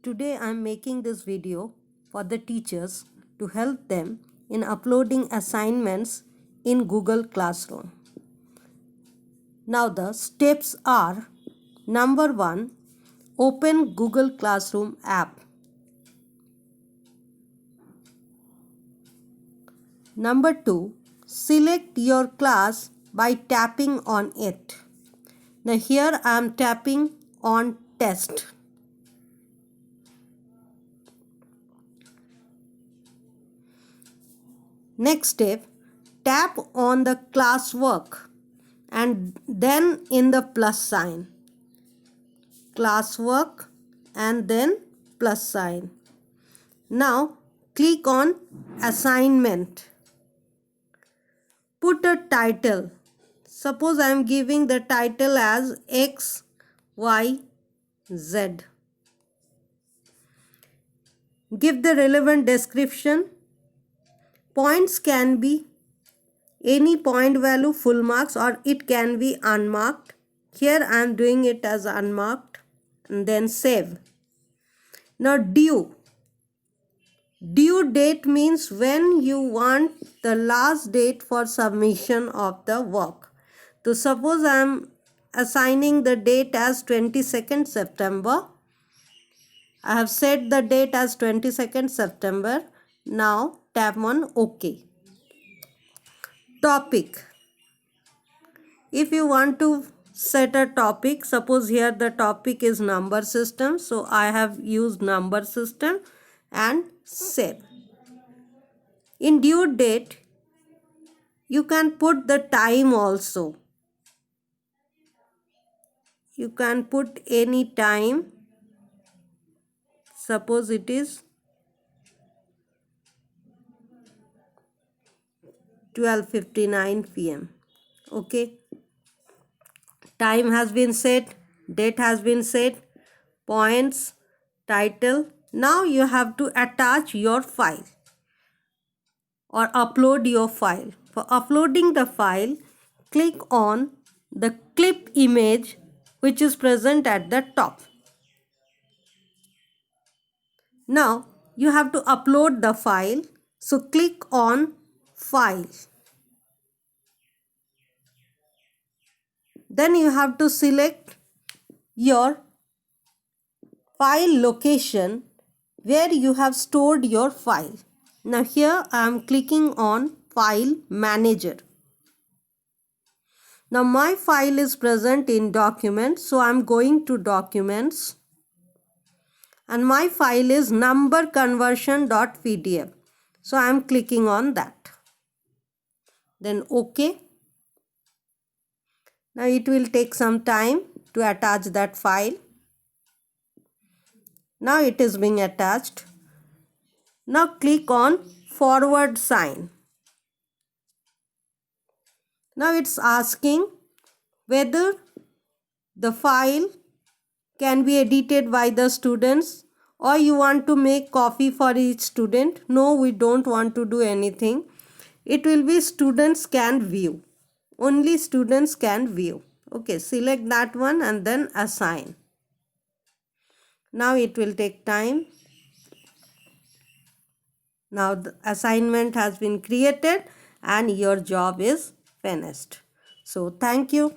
Today I am making this video for the teachers to help them in uploading assignments in Google Classroom. Now the steps are: number 1, open Google Classroom app. Number 2, select your class by tapping on it. Now here I am tapping on test. Next step, tap on the classwork and then in the plus sign. Classwork and then plus sign. Now click on assignment. Put a title. Suppose I am giving the title as X, Y, Z. Give the relevant description. Points can be any point value, full marks, or it can be unmarked. Here I am doing it as unmarked, and then save. Now due. Due date means when you want the last date for submission of the work. So suppose I am assigning the date as 22nd September. I have set the date as 22nd September. Now tap on OK. Topic. If you want to set a topic, suppose here the topic is number system. So I have used number system and save. In due date, you can put the time also. You can put any time. Suppose it is 12:59 p.m. Okay. Time has been set, date has been set, points, title. Now you have to attach your file or upload your file. For uploading the file, click on the clip image which is present at the top. Now you have to upload the file. So click on File. Then you have to select your file location where you have stored your file. Now here I am clicking on File Manager. Now my file is present in Documents, so I am going to Documents. And my file is numberconversion.pdf. So I am clicking on that. Then OK. Now it will take some time to attach that file. Now it is being attached. Now click on forward sign. Now it's asking whether the file can be edited by the students or you want to make copy for each student. No, we don't want to do anything. It will be students can view. Only students can view. Okay, select that one and then assign. Now it will take time. Now the assignment has been created and your job is finished. So thank you.